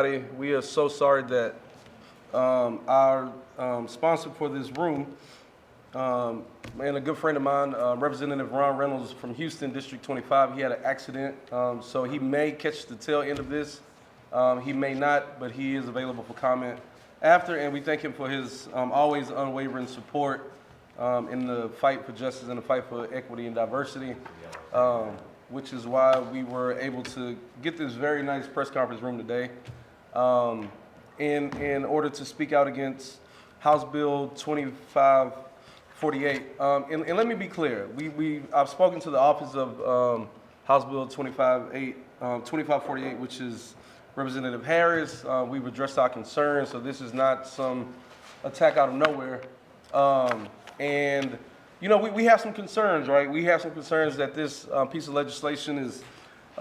We are so sorry that our sponsor for this room, and a good friend of mine, Representative Ron Reynolds from Houston, District 25, he had an accident, so he may catch the tail end of this. He may not, but he is available for comment after, and we thank him for his always unwavering support in the fight for justice and the fight for equity and diversity, which is why we were able to get this very nice press conference room today in order to speak out against House Bill 2548. And let me be clear, I've spoken to the office of House Bill 2548, which is Representative Harris. We've addressed our concerns, so this is not some attack out of nowhere. And you know, we have some concerns, right? We have some concerns that this piece of legislation is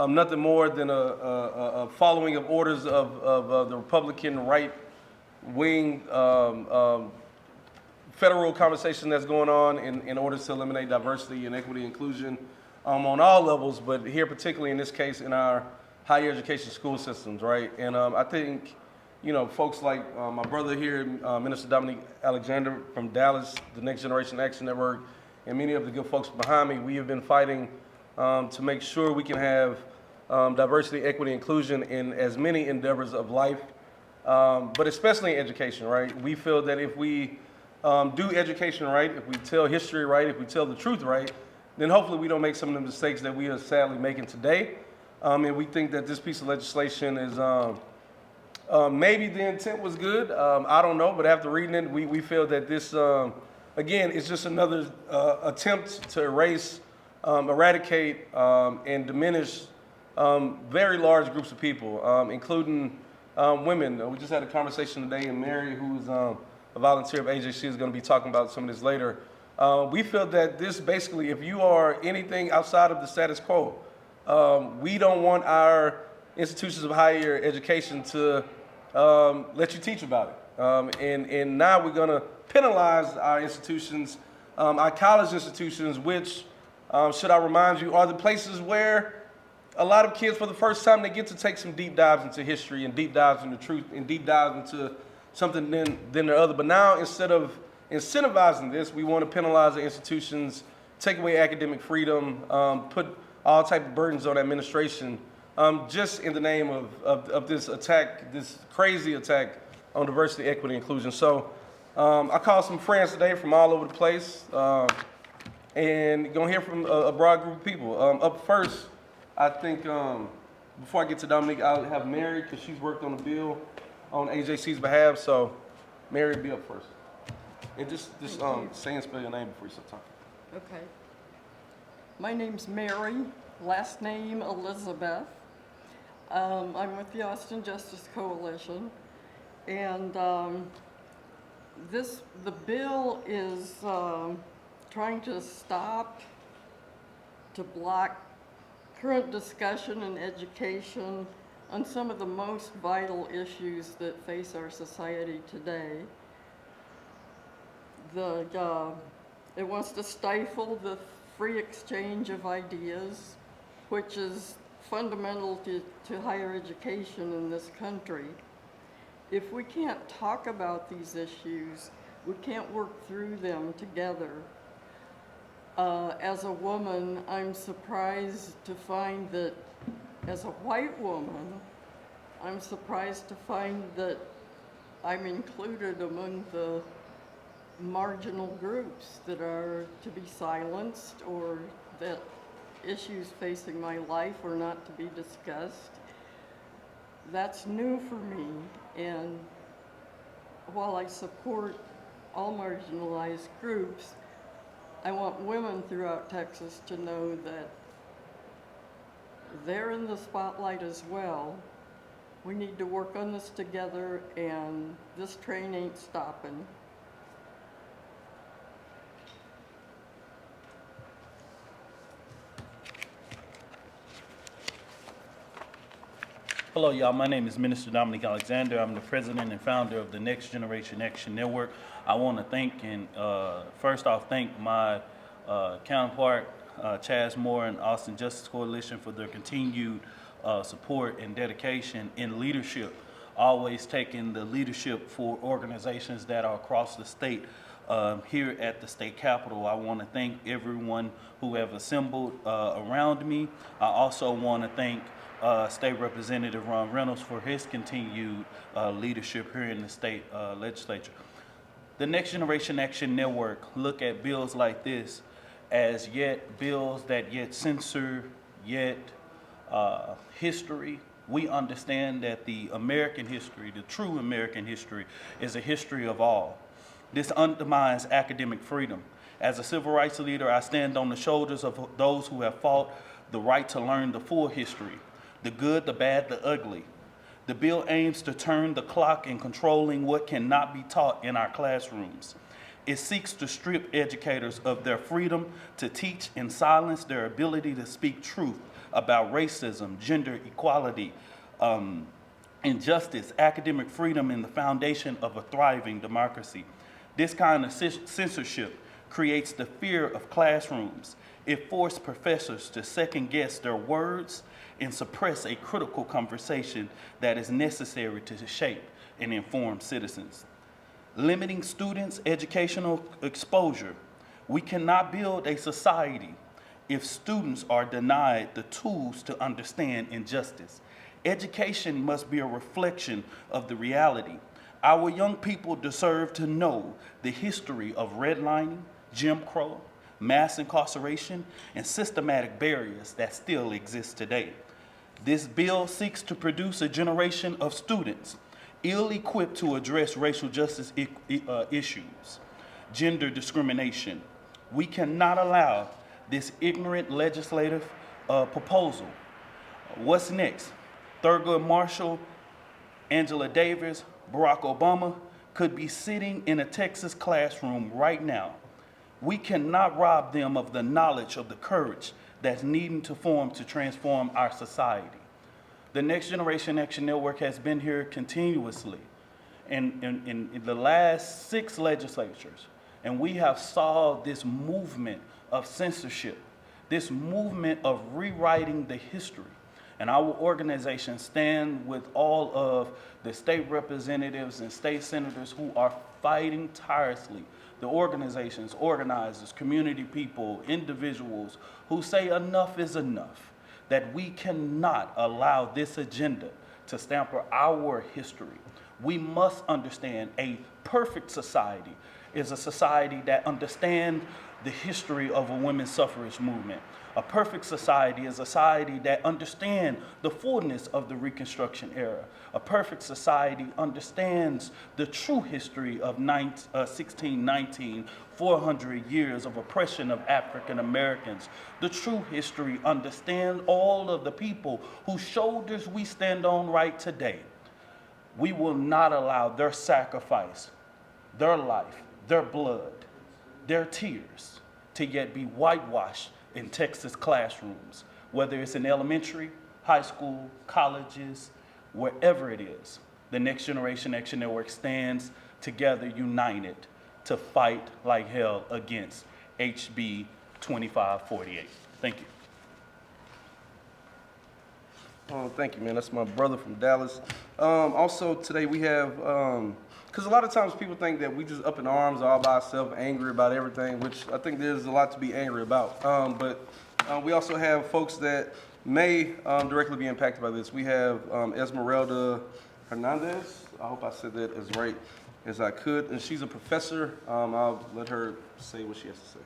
nothing more than a following of orders of the Republican right-wing federal conversation that's going on in order to eliminate diversity and equity and inclusion on all levels, but here particularly in this case in our higher education school systems, right? And I think, you know, folks like my brother here, Minister Dominique Alexander from Dallas, the Next Generation Action Network, and many of the good folks behind me, we have been fighting to make sure we can have diversity, equity, inclusion in as many endeavors of life, but especially in education, right? We feel that if we do education right, if we tell history right, if we tell the truth right, then hopefully we don't make some of the mistakes that we are sadly making today. And we think that this piece of legislation is, maybe the intent was good, I don't know, but after reading it, we feel that this, again, is just another attempt to erase, eradicate, and diminish very large groups of people, including women. We just had a conversation today, and Mary, who's a volunteer of AJC, is going to be talking about some of this later. We feel that this basically, if you are anything outside of the status quo, we don't want our institutions of higher education to let you teach about it. And now we're going to penalize our institutions, our college institutions, which, should I remind you, are the places where a lot of kids, for the first time, they get to take some deep dives into history and deep dives into truth and deep dives into something than the other. But now, instead of incentivizing this, we want to penalize the institutions, take away academic freedom, put all type of burdens on administration, just in the name of this attack, this crazy attack on diversity, equity, inclusion. So I called some friends today from all over the place, and you're gonna hear from a broad group of people. Up first, I think, before I get to Dominique, I'll have Mary, because she's worked on the bill on AJC's behalf. So Mary, be up first. And just say and spell your name before you start talking. Okay. My name's Mary, last name Elizabeth. I'm with the Austin Justice Coalition, and the bill is trying to block current discussion in education on some of the most vital issues that face our society today. It wants to stifle the free exchange of ideas, which is fundamental to higher education in this country. If we can't talk about these issues, we can't work through them together. As a woman, I'm surprised to find that, as a white woman, I'm surprised to find that I'm included among the marginal groups that are to be silenced, or that issues facing my life are not to be discussed. That's new for me, and while I support all marginalized groups, I want women throughout Texas to know that they're in the spotlight as well. We need to work on this together, and this train ain't stopping. Hello, y'all. My name is Minister Dominique Alexander. I'm the president and founder of the Next Generation Action Network. I want to thank first off, thank my counterpart, Chaz Moore and Austin Justice Coalition, for their continued support and dedication and leadership always taking the leadership for organizations that are across the state. Here at the state capitol, I want to thank everyone who have assembled around me. I also want to thank State Representative Ron Reynolds for his continued leadership here in the state legislature. The Next Generation Action Network look at bills like this as yet bills that yet censor, yet history. We understand that the American history, the true American history, is a history of all. This undermines academic freedom. As a civil rights leader, I stand on the shoulders of those who have fought the right to learn the full history, the good, the bad, the ugly. The bill aims to turn the clock in controlling what cannot be taught in our classrooms. It seeks to strip educators of their freedom to teach and silence their ability to speak truth about racism, gender equality, injustice, academic freedom, and the foundation of a thriving democracy. This kind of censorship creates the fear of classrooms. It forced professors to second guess their words and suppress a critical conversation that is necessary to shape and inform citizens. Limiting students' educational exposure. We cannot build a society if students are denied the tools to understand injustice. Education must be a reflection of the reality. Our young people deserve to know the history of redlining, Jim Crow, mass incarceration, and systematic barriers that still exist today. This bill seeks to produce a generation of students ill-equipped to address racial justice issues, gender discrimination. We cannot allow this ignorant legislative proposal. What's next? Thurgood Marshall, Angela Davis, Barack Obama could be sitting in a Texas classroom right now. We cannot rob them of the knowledge, of the courage that's needing to form to transform our society. The Next Generation Action Network has been here continuously in the last 6 legislatures, and we have saw this movement of censorship, this movement of rewriting the history. And our organization stand with all of the state representatives and state senators who are fighting tirelessly. The organizations, organizers, community people, individuals who say enough is enough, that we cannot allow this agenda to stamp our history. We must understand a perfect society is a society that understands the history of a women's suffrage movement. A perfect society is a society that understands the fullness of the Reconstruction era. A perfect society understands the true history of 1619, 400 years of oppression of African Americans. The true history understands all of the people whose shoulders we stand on right today. We will not allow their sacrifice, their life, their blood, their tears to yet be whitewashed in Texas classrooms, whether it's in elementary, high school, colleges, wherever it is. The Next Generation Action Network stands together, united, to fight like hell against HB 2548. Thank you. Oh, thank you, man. That's my brother from Dallas. Also, today we have, because a lot of times people think that we just up in arms all by ourselves, angry about everything, which I think there's a lot to be angry about. But we also have folks that may directly be impacted by this. We have Esmeralda Hernandez. I hope I said that as right as I could. And she's a professor. I'll let her say what she has to say.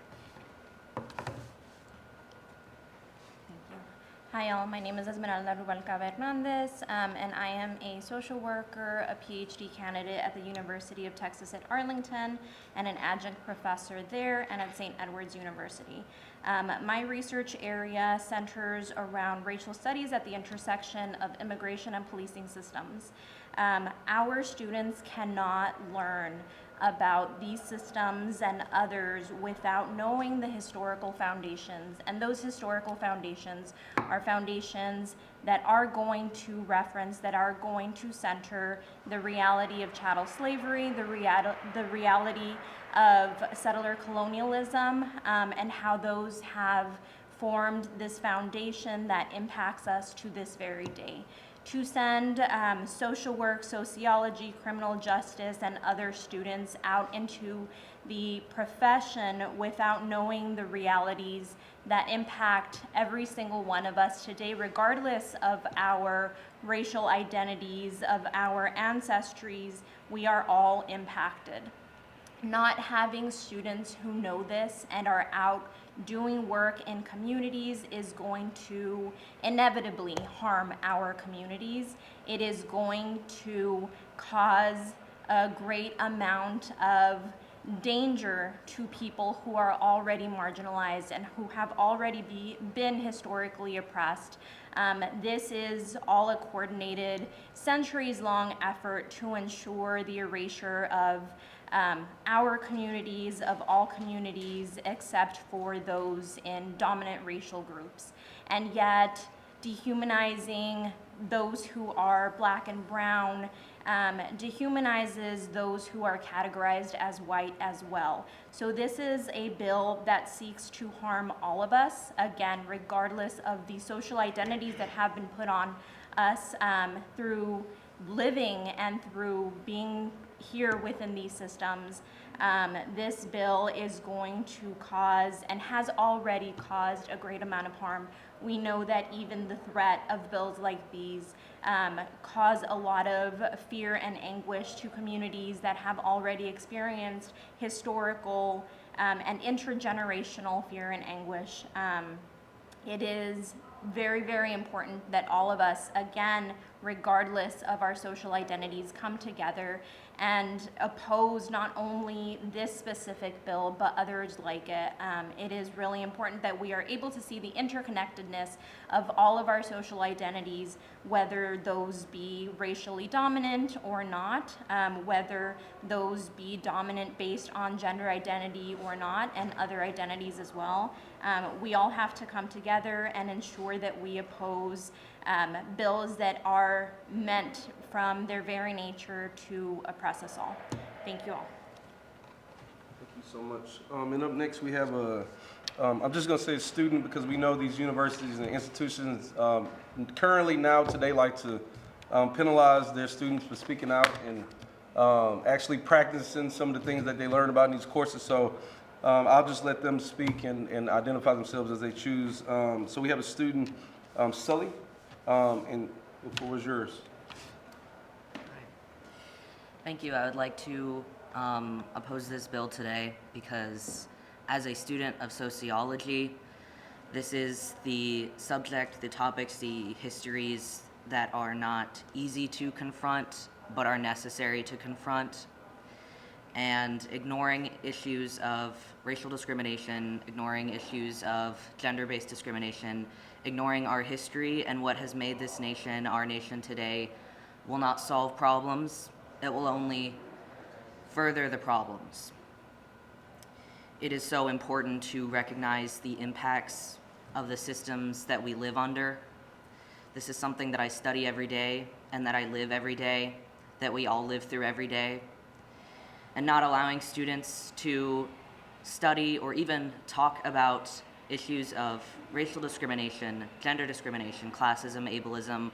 Hi all, my name is Esmeralda Rubalcaba Hernandez, and I am a social worker, a PhD candidate at the University of Texas at Arlington, and an adjunct professor there and at St. Edward's University. My research area centers around racial studies at the intersection of immigration and policing systems. Our students cannot learn about these systems and others without knowing the historical foundations. And those historical foundations are foundations that are going to reference, that are going to center the reality of chattel slavery, the reality of settler colonialism, and how those have formed this foundation that impacts us to this very day. to send social work, sociology, criminal justice, and other students out into the profession without knowing the realities that impact every single one of us today, regardless of our racial identities, of our ancestries. We are all impacted. Not having students who know this and are out doing work in communities is going to inevitably harm our communities. It is going to cause a great amount of danger to people who are already marginalized and who have already been historically oppressed. This is all a coordinated, centuries-long effort to ensure the erasure of our communities, of all communities, except for those in dominant racial groups. And yet, dehumanizing those who are Black and brown dehumanizes those who are categorized as white as well. So this is a bill that seeks to harm all of us, again, regardless of the social identities that have been put on us through living and through being here within these systems. This bill is going to cause and has already caused a great amount of harm. We know that even the threat of bills like these cause a lot of fear and anguish to communities that have already experienced historical and intergenerational fear and anguish. It is very, very important that all of us, again, regardless of our social identities, come together and oppose not only this specific bill, but others like it. It is really important that we are able to see the interconnectedness of all of our social identities, whether those be racially dominant or not, whether those be dominant based on gender identity or not, and other identities as well. We all have to come together and ensure that we oppose bills that are meant from their very nature to oppress us all. Thank you all. Thank you so much. And up next we have I'm just going to say student, because we know these universities and institutions currently now today like to penalize their students for speaking out and actually practicing some of the things that they learn about in these courses. So I'll just let them speak and identify themselves as they choose. So we have a student, Sully, and what was yours? Thank you. I would like to oppose this bill today because as a student of sociology, this is the subject, the topics, the histories that are not easy to confront but are necessary to confront. And ignoring issues of racial discrimination, ignoring issues of gender-based discrimination, ignoring our history and what has made this nation our nation today will not solve problems. It will only further the problems. It is so important to recognize the impacts of the systems that we live under. This is something that I study every day and that I live every day, that we all live through every day. And not allowing students to study or even talk about issues of racial discrimination, gender discrimination, classism, ableism,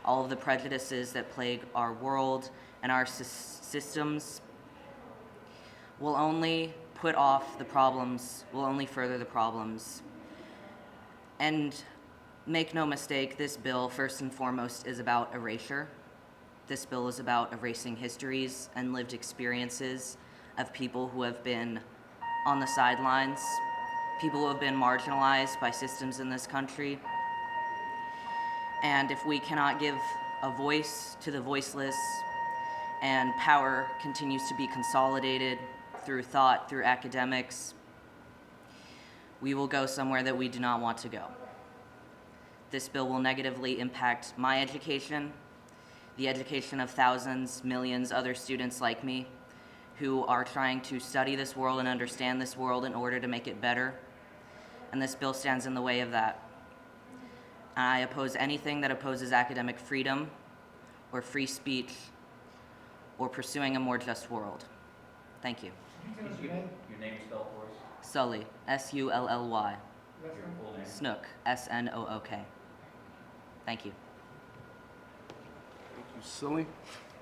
all of the prejudices that plague our world and our systems will only put off the problems, will only further the problems. And make no mistake, this bill, first and foremost, is about erasure. This bill is about erasing histories and lived experiences of people who have been on the sidelines, people who have been marginalized by systems in this country. And if we cannot give a voice to the voiceless, and power continues to be consolidated through thought, through academics, we will go somewhere that we do not want to go. This bill will negatively impact my education, the education of thousands, millions other students like me who are trying to study this world and understand this world in order to make it better. And this bill stands in the way of that. I oppose anything that opposes academic freedom or free speech or pursuing a more just world. Thank you. Can you tell us your name? Your name spelled for us? Sully, S-U-L-L-Y. That's Your right. full name? Snook, S-N-O-O-K. Thank you. Silly.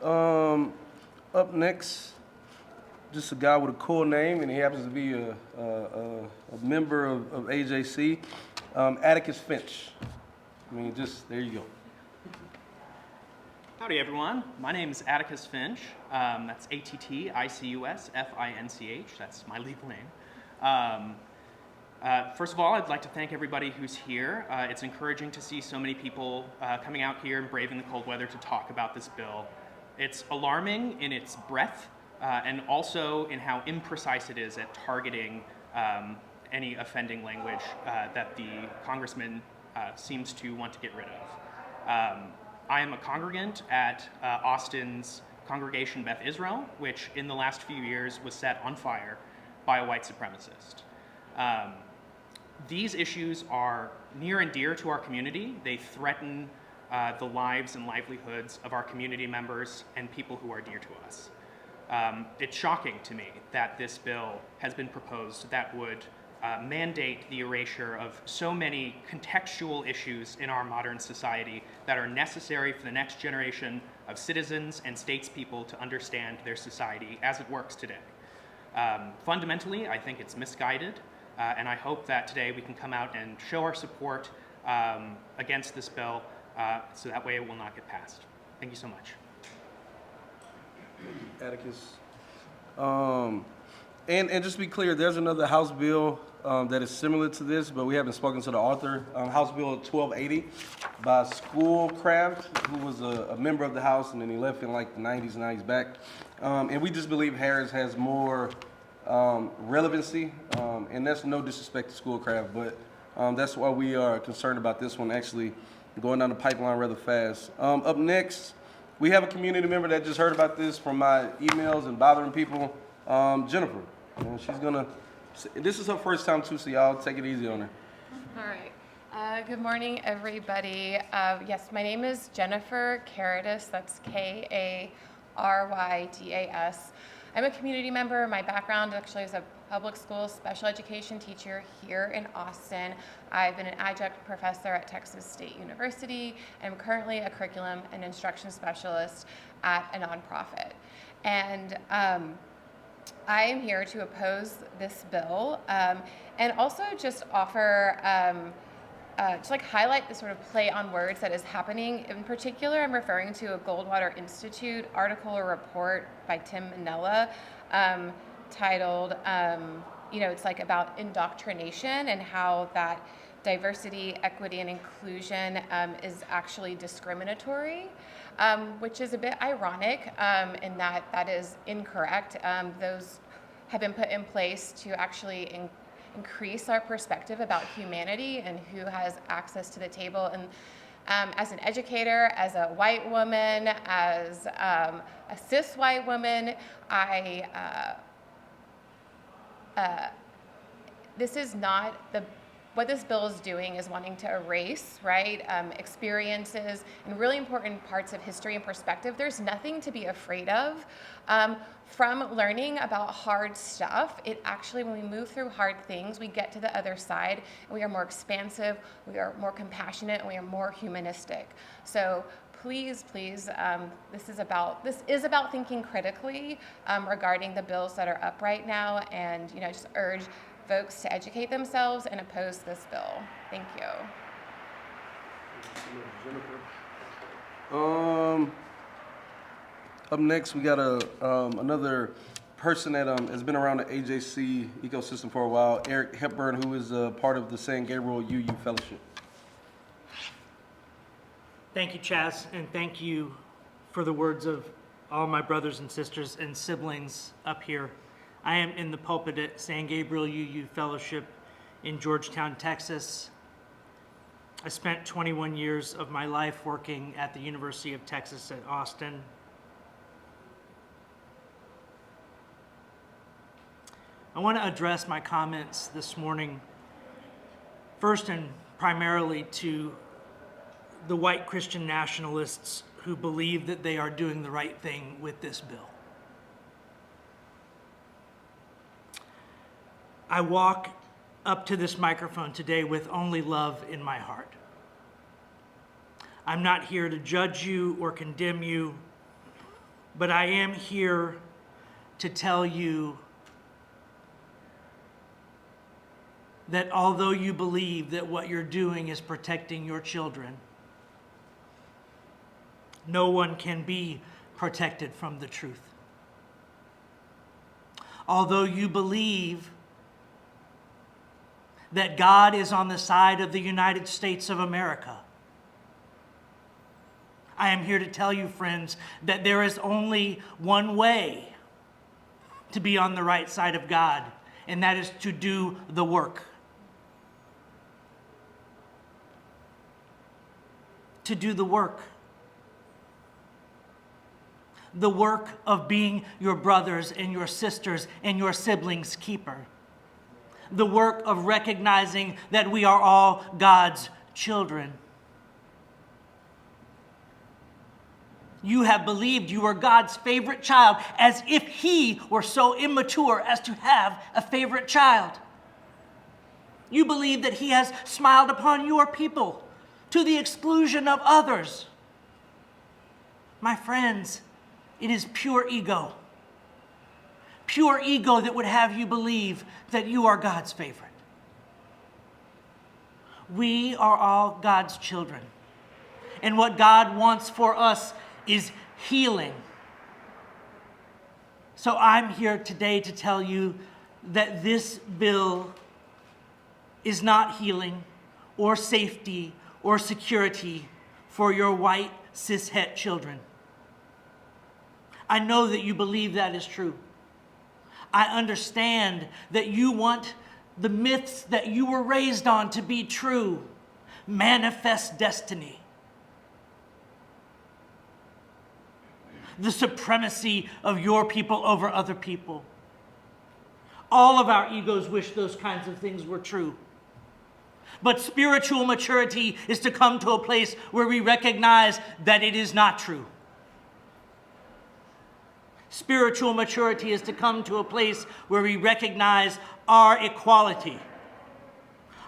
Up next, just a guy with a cool name, and he happens to be a member of AJC, Atticus Finch. I mean, just there you go. Howdy, everyone. My name is Atticus Finch. That's Atticus Finch. That's my legal name. First of all, I'd like to thank everybody who's here. It's encouraging to see so many people coming out here and braving the cold weather to talk about this bill. It's alarming in its breadth and also in how imprecise it is at targeting any offending language that the congressman seems to want to get rid of. I am a congregant at Austin's Congregation Beth Israel, which in the last few years was set on fire by a white supremacist. These issues are near and dear to our community. They threaten the lives and livelihoods of our community members and people who are dear to us. It's shocking to me that this bill has been proposed that would mandate the erasure of so many contextual issues in our modern society that are necessary for the next generation of citizens and statespeople to understand their society as it works today. Fundamentally, I think it's misguided, and I hope that today we can come out and show our support against this bill so that way it will not get passed. Thank you so much. Atticus. And just to be clear, there's another House bill that is similar to this, but we haven't spoken to the author. House Bill 1280 by Schoolcraft, who was a member of the House, and then he left in like the 90s, and now he's back. And we just believe Harris has more relevancy, and that's no disrespect to Schoolcraft, but that's why we are concerned about this one actually going down the pipeline rather fast. Up next, we have a community member that just heard about this from my emails and bothering people, Jennifer. She's gonna, this is her first time too, so y'all take it easy on her. All right. Good morning, everybody. Yes, my name is Jennifer Karydas. That's Karydas. I'm a community member. My background actually is a public school special education teacher here in Austin. I've been an adjunct professor at Texas State University, and I'm currently a curriculum and instruction specialist at a nonprofit. And I am here to oppose this bill and also just offer, to like highlight the sort of play on words that is happening. In particular, I'm referring to a Goldwater Institute article or report by Tim Minella titled, it's like about indoctrination and how that diversity, equity, and inclusion is actually discriminatory, which is a bit ironic in that that is incorrect. Those have been put in place to actually increase our perspective about humanity and who has access to the table. And as an educator, as a white woman, as a cis white woman, this is not what this bill is doing is wanting to erase, right, experiences and really important parts of history and perspective. There's nothing to be afraid of from learning about hard stuff. It actually, when we move through hard things, we get to the other side, and we are more expansive, we are more compassionate, and we are more humanistic. So please, this is about thinking critically regarding the bills that are up right now, and just urge folks to educate themselves and oppose this bill. Thank you. Up next, we got another person that has been around the AJC ecosystem for a while, Eric Hepburn, who is part of the San Gabriel UU Fellowship. Thank you, Chaz, and thank you for the words of all my brothers and sisters and siblings up here. I am in the pulpit at San Gabriel UU Fellowship in Georgetown, Texas. I spent 21 years of my life working at the University of Texas at Austin. I want to address my comments this morning first and primarily to the white Christian nationalists who believe that they are doing the right thing with this bill. I walk up to this microphone today with only love in my heart. I'm not here to judge you or condemn you, but I am here to tell you that although you believe that what you're doing is protecting your children, no one can be protected from the truth. Although you believe that God is on the side of the United States of America, I am here to tell you, friends, that there is only one way to be on the right side of God, and that is to do the work. To do the work. The work of being your brothers and your sisters and your siblings' keeper. The work of recognizing that we are all God's children. You have believed you are God's favorite child, as if He were so immature as to have a favorite child. You believe that He has smiled upon your people to the exclusion of others. My friends, it is pure ego. Pure ego that would have you believe that you are God's favorite. We are all God's children. And what God wants for us is healing. So I'm here today to tell you that this bill is not healing or safety or security for your white cishet children. I know that you believe that is true. I understand that you want the myths that you were raised on to be true. Manifest destiny. The supremacy of your people over other people. All of our egos wish those kinds of things were true. But spiritual maturity is to come to a place where we recognize that it is not true. Spiritual maturity is to come to a place where we recognize our equality,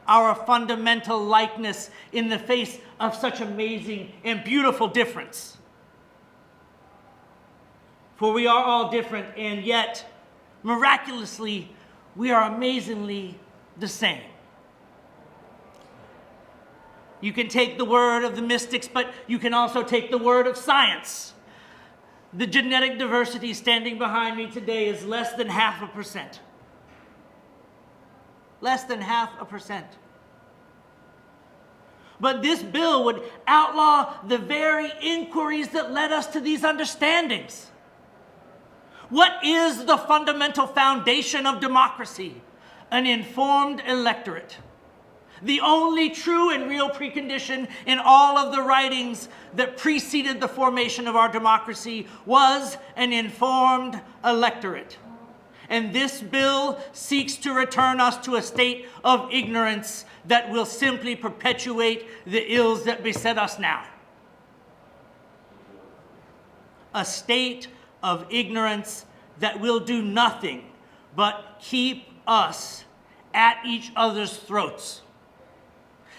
our fundamental likeness in the face of such amazing and beautiful difference. For we are all different, and yet, miraculously, we are amazingly the same. You can take the word of the mystics, but you can also take the word of science. The genetic diversity standing behind me today is less than 0.5%. Less than 0.5%. But this bill would outlaw the very inquiries that led us to these understandings. What is the fundamental foundation of democracy? An informed electorate. The only true and real precondition in all of the writings that preceded the formation of our democracy was an informed electorate. And this bill seeks to return us to a state of ignorance that will simply perpetuate the ills that beset us now. A state of ignorance that will do nothing but keep us at each other's throats.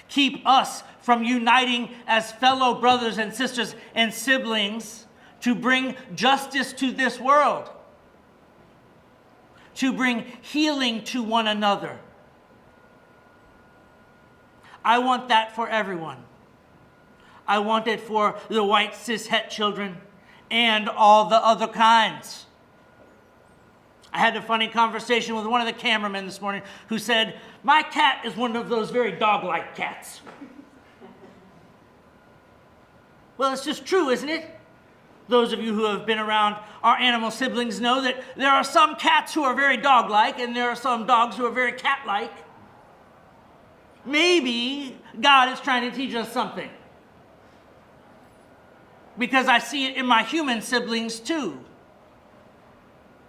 Keep us from uniting as fellow brothers and sisters and siblings to bring justice to this world, to bring healing to one another. I want that for everyone. I want it for the white cishet children and all the other kinds. I had a funny conversation with one of the cameramen this morning who said, "My cat is one of those very dog-like cats." Well, it's just true, isn't it? Those of you who have been around our animal siblings know that there are some cats who are very dog-like and there are some dogs who are very cat-like. Maybe God is trying to teach us something. Because I see it in my human siblings too.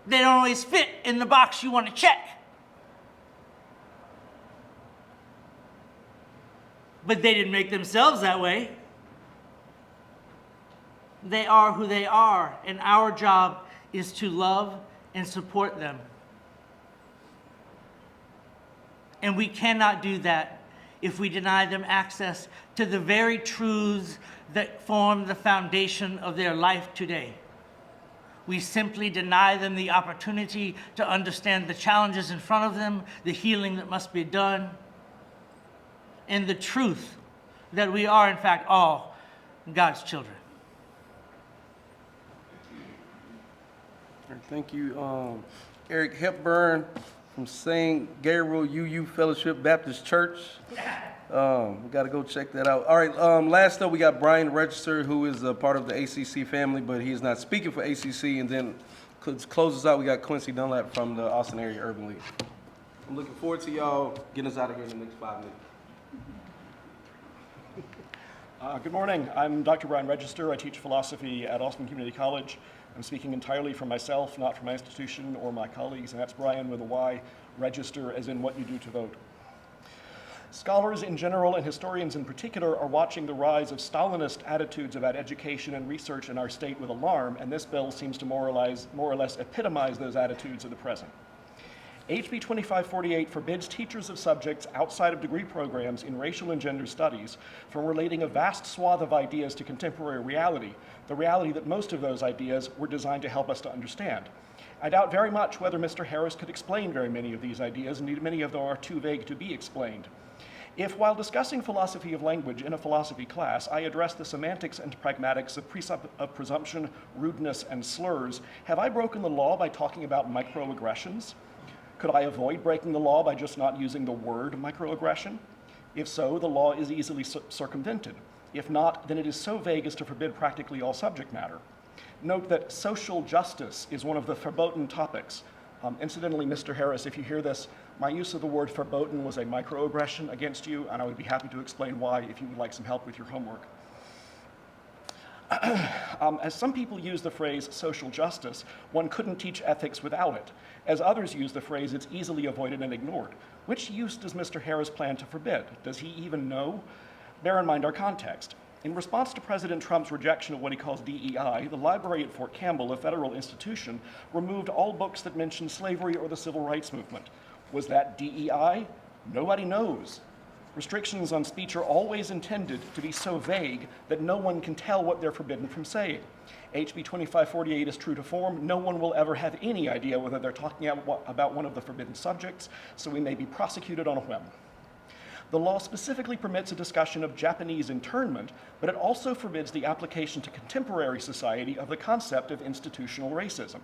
They don't always fit in the box you want to check. But they didn't make themselves that way. They are who they are, and our job is to love and support them. And we cannot do that if we deny them access to the very truths that form the foundation of their life today. We simply deny them the opportunity to understand the challenges in front of them, the healing that must be done, and the truth that we are, in fact, all God's children. All right, thank you. Eric Hepburn from St. Gabriel UU Fellowship Baptist Church. We got to go check that out. All right, last up, we got Brian Register, who is a part of the ACC family, but he is not speaking for ACC. And then closes out, we got Quincy Dunlap from the Austin Area Urban League. I'm looking forward to y'all getting us out of here in the next 5 minutes. Good morning. I'm Dr. Brian Register. I teach philosophy at Austin Community College. I'm speaking entirely for myself, not for my institution or my colleagues, and that's Brian with a Y, Register as in what you do to vote. Scholars in general and historians in particular are watching the rise of Stalinist attitudes about education and research in our state with alarm, and this bill seems to more or less epitomize those attitudes of the present. HB 2548 forbids teachers of subjects outside of degree programs in racial and gender studies from relating a vast swath of ideas to contemporary reality, the reality that most of those ideas were designed to help us to understand. I doubt very much whether Mr. Harris could explain very many of these ideas, indeed many of them are too vague to be explained. If, while discussing philosophy of language in a philosophy class, I address the semantics and pragmatics of presumption, rudeness, and slurs, have I broken the law by talking about microaggressions? Could I avoid breaking the law by just not using the word microaggression? If so, the law is easily circumvented. If not, then it is so vague as to forbid practically all subject matter. Note that social justice is one of the verboten topics. Incidentally, Mr. Harris, if you hear this, my use of the word verboten was a microaggression against you, and I would be happy to explain why if you would like some help with your homework. As some people use the phrase social justice, one couldn't teach ethics without it. As others use the phrase, it's easily avoided and ignored. Which use does Mr. Harris plan to forbid? Does he even know? Bear in mind our context. In response to President Trump's rejection of what he calls DEI, the library at Fort Campbell, a federal institution, removed all books that mentioned slavery or the civil rights movement. Was that DEI? Nobody knows. Restrictions on speech are always intended to be so vague that no one can tell what they're forbidden from saying. HB 2548 is true to form. No one will ever have any idea whether they're talking about one of the forbidden subjects, so we may be prosecuted on a whim. The law specifically permits a discussion of Japanese internment, but it also forbids the application to contemporary society of the concept of institutional racism.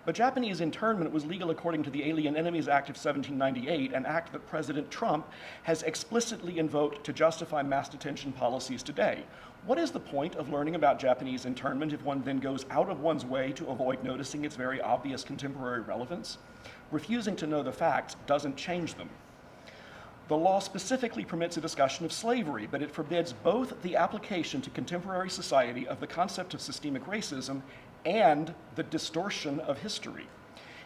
But Japanese internment was legal according to the Alien Enemies Act of 1798, an act that President Trump has explicitly invoked to justify mass detention policies today. What is the point of learning about Japanese internment if one then goes out of one's way to avoid noticing its very obvious contemporary relevance? Refusing to know the facts doesn't change them. The law specifically permits a discussion of slavery, but it forbids both the application to contemporary society of the concept of systemic racism and the distortion of history.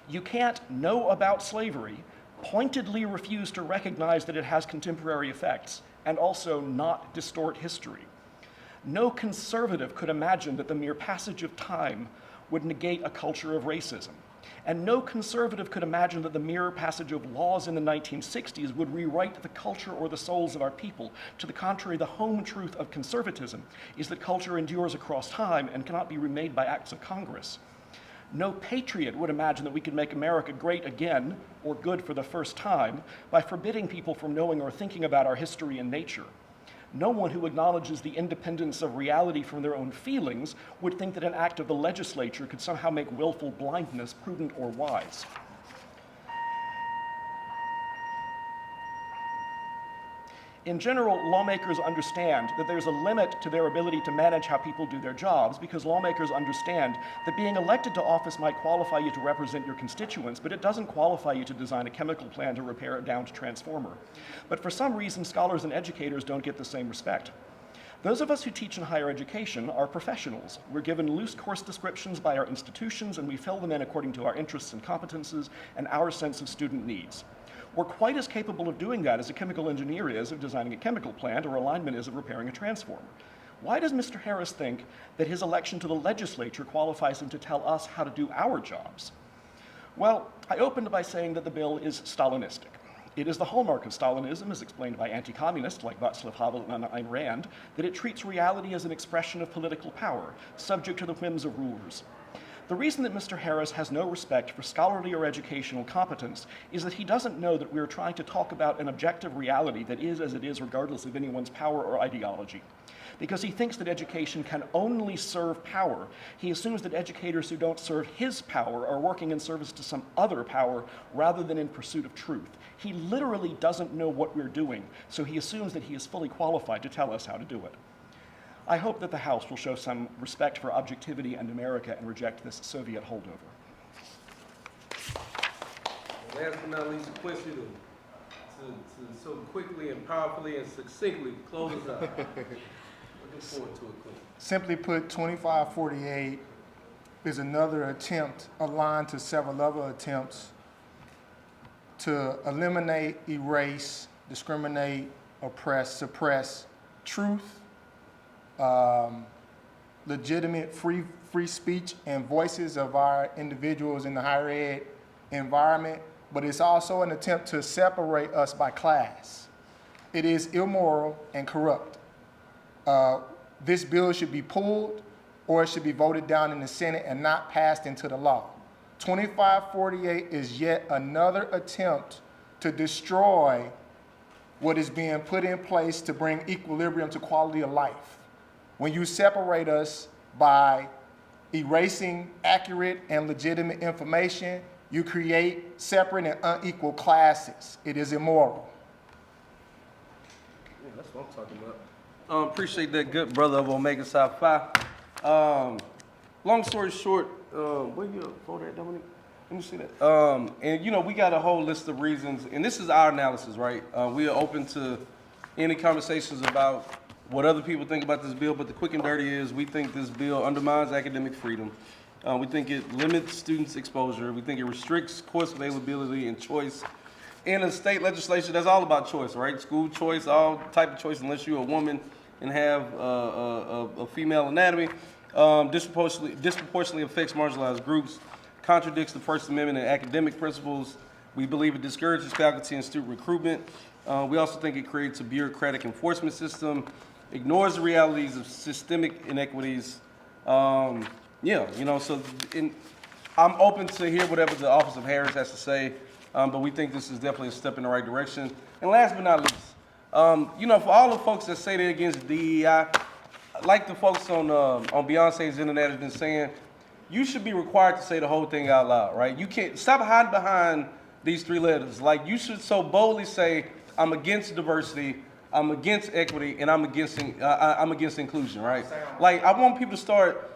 You can't know about slavery, pointedly refuse to recognize that it has contemporary effects, and also not distort history. No conservative could imagine that the mere passage of time would negate a culture of racism. And no conservative could imagine that the mere passage of laws in the 1960s would rewrite the culture or the souls of our people. To the contrary, the home truth of conservatism is that culture endures across time and cannot be remade by acts of Congress. No patriot would imagine that we could make America great again, or good for the first time, by forbidding people from knowing or thinking about our history and nature. No one who acknowledges the independence of reality from their own feelings would think that an act of the legislature could somehow make willful blindness prudent or wise. In general, lawmakers understand that there's a limit to their ability to manage how people do their jobs, because lawmakers understand that being elected to office might qualify you to represent your constituents, but it doesn't qualify you to design a chemical plant or repair it down to transformer. But for some reason, scholars and educators don't get the same respect. Those of us who teach in higher education are professionals. We're given loose course descriptions by our institutions, and we fill them in according to our interests and competences and our sense of student needs. We're quite as capable of doing that as a chemical engineer is of designing a chemical plant or a lineman is of repairing a transformer. Why does Mr. Harris think that his election to the legislature qualifies him to tell us how to do our jobs? Well, I opened by saying that the bill is Stalinistic. It is the hallmark of Stalinism, as explained by anti-communists like Václav Havel and Ayn Rand, that it treats reality as an expression of political power, subject to the whims of rulers. The reason that Mr. Harris has no respect for scholarly or educational competence is that he doesn't know that we're trying to talk about an objective reality that is as it is regardless of anyone's power or ideology. Because he thinks that education can only serve power, he assumes that educators who don't serve his power are working in service to some other power rather than in pursuit of truth. He literally doesn't know what we're doing, so he assumes that he is fully qualified to tell us how to do it. I hope that the House will show some respect for objectivity and America and reject this Soviet holdover. Last but not least, a question to so quickly and powerfully and succinctly close us out. Looking forward to it, Queen. Simply put, 2548 is another attempt aligned to several other attempts to eliminate, erase, discriminate, oppress, suppress truth, legitimate free speech and voices of our individuals in the higher ed environment, but it's also an attempt to separate us by class. It is immoral and corrupt. This bill should be pulled or it should be voted down in the Senate and not passed into the law. 2548 is yet another attempt to destroy what is being put in place to bring equilibrium to quality of life. When you separate us by erasing accurate and legitimate information, you create separate and unequal classes. It is immoral. Yeah, that's what I'm talking about. Appreciate that, good brother of Omega Psi Phi. Long story short, where you for that, Dominique? Let me see that. And you know, we got a whole list of reasons, and this is our analysis, right? We are open to any conversations about what other people think about this bill, but the quick and dirty is we think this bill undermines academic freedom. We think it limits students' exposure. We think it restricts course availability and choice. In a state legislature, that's all about choice, right? School choice, all type of choice, unless you're a woman and have a female anatomy. Disproportionately affects marginalized groups, contradicts the First Amendment and academic principles. We believe it discourages faculty and student recruitment. We also think it creates a bureaucratic enforcement system, ignores the realities of systemic inequities. I'm open to hear whatever the Office of Harris has to say, but we think this is definitely a step in the right direction. And last but not least, for all the folks that say they're against DEI, like the folks on Beyonce's internet have been saying, you should be required to say the whole thing out loud, right? You can't stop hiding behind these three letters. Like, you should so boldly say, I'm against diversity, I'm against equity, and I'm against inclusion, right? Like, I want people to start,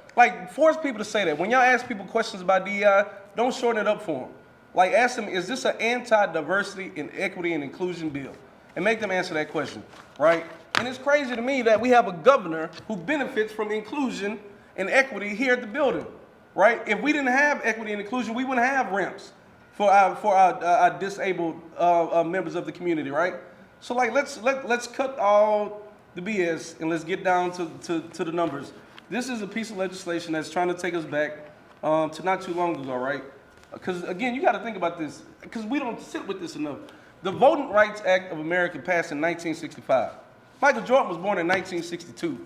force people to say that. When y'all ask people questions about DEI, don't shorten it up for them. Like, ask them, is this an anti-diversity and equity and inclusion bill? And make them answer that question, right? And it's crazy to me that we have a governor who benefits from inclusion and equity here at the building, right? If we didn't have equity and inclusion, we wouldn't have ramps for our disabled members of the community, right? So let's cut all the BS and let's get down to the numbers. This is a piece of legislation that's trying to take us back to not too long ago, right? Because again, you got to think about this, because we don't sit with this enough. The Voting Rights Act of America passed in 1965. Michael Jordan was born in 1962.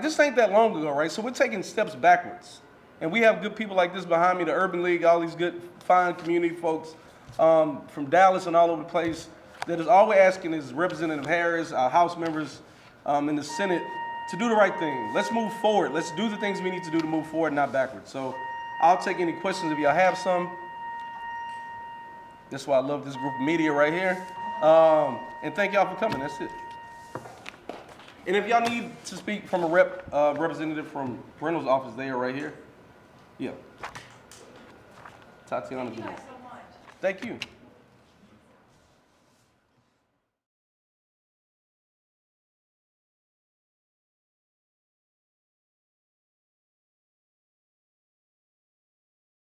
This ain't that long ago, right? So we're taking steps backwards. And we have good people like this behind me, the Urban League, all these good, fine community folks from Dallas and all over the place that is always asking is Representative Harris, our House members in the Senate, to do the right thing. Let's move forward. Let's do the things we need to do to move forward, not backwards. So I'll take any questions if y'all have some. That's why I love this group of media right here. And thank y'all for coming. That's it. And if y'all need to speak from a representative from Reynolds' office, they are right here. Yeah. Tatiana. Thank you so much. Thank you.